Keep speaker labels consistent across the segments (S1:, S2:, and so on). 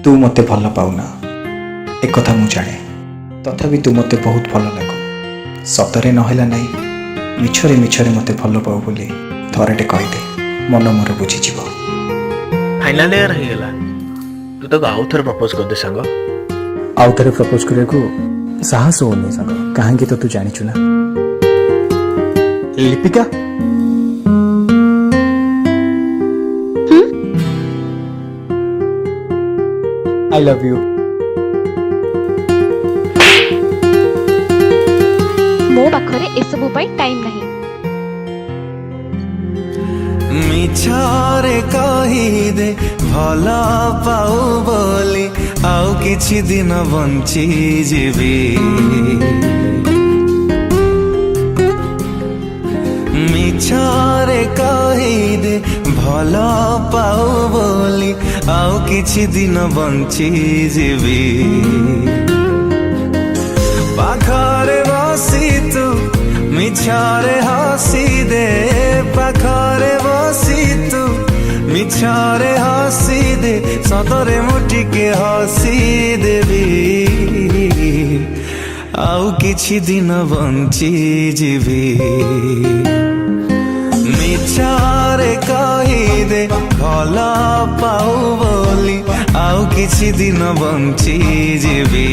S1: तू मते भल पाऊना एक कथा मु जाने तथापि तू मते बहुत भल लागू सतरे नहला नहीं मिछरे मिछरे मते भल पाऊ बोली थरटे कहीदे मन मोर बुझीज
S2: फाइनाल इयर हो गला तू तो आउ थरे प्रपोज कर दे संग
S1: आउ थे प्रपोज करे को साहस होनी संग कहीं तो तू जानिचु ना लिपिका आई लव यू
S3: मो पाखरे एसबू टाइम नहीं
S4: मिछरे कहीदे भल पाऊ बोली आउ किछि दिन बंची जीवी मिछरे कहीदे भल पाऊ बोली आउ किछि दिन बंची जीवी पाखरे बसी तू मिछरे हसी दे पाखरे बसी तू मिछरे हसी दे सतरे मुटिके हसी देवी आउ किछि दिन बंची जीवी मिछरे कहीदे भल पाऊ बोली आउ किछि दिन बंची जीवी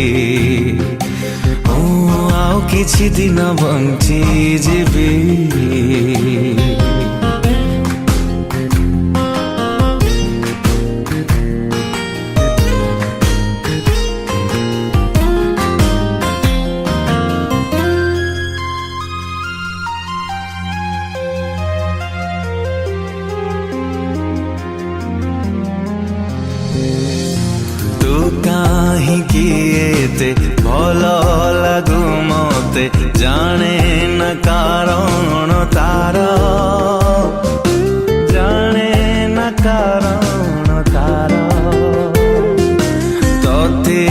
S4: आउ किछि दिन बंची जीवी काहींते भल लागू मते जाने न कारण तार जाने न कारण तार तते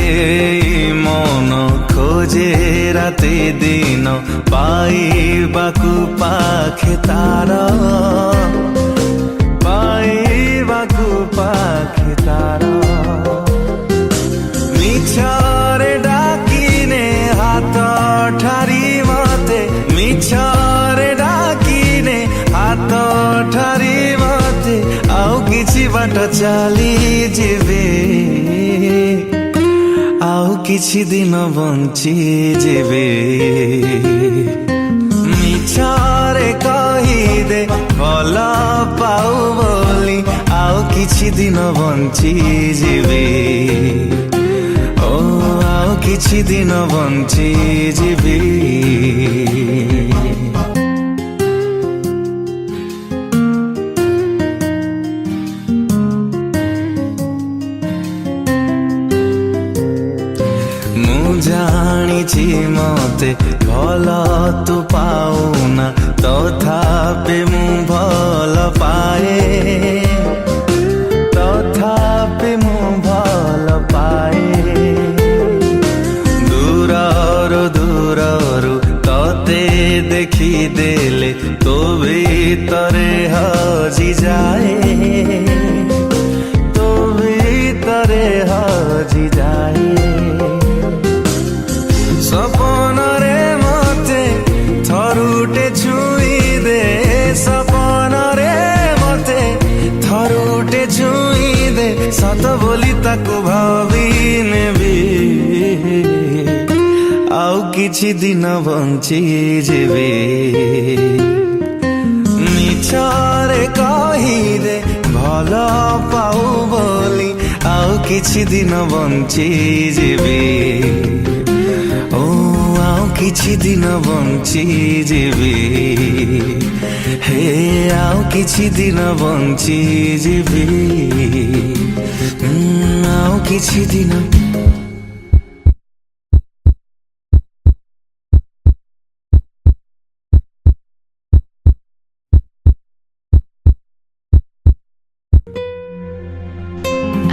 S4: मन खोजे राति दिन पाइबाकू पाखे तार पाइबाकू पाखे तार मिछरे डाकिने हाथ ठारी मते मिछरे डाकिने हाथ ठारी मते आउ किछि बाट चली जेबे आउ किछि दिन बंची जेबे मिछरे कहीदे भल पाऊ बोली आउ किछि दिन बंची जेबे आउ किछि दिन बंची जीवी मु जानिछि मते भल तू पाउना तथापि मु भल पाए तथापि मु भल पाए दूररू तते देखी देले तो भीतरे हजी जाए तो भीतरे हजी जाए सपन रे मते थरुटे छुई दे सपन रे मते थरुटे छुई दे सत बोली ताकू भावी नेबी आउ किछि दिन बंची जेबे मिछरे कहीदे भल पाऊ बोली आउ किछि दिन बंची जेबे आउ किछि दिन बंची जेबे हे आउ किछि दिन बंची जेबे आउ किछि दिन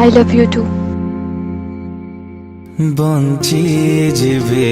S3: I love you too.
S4: Bunchy जीवे।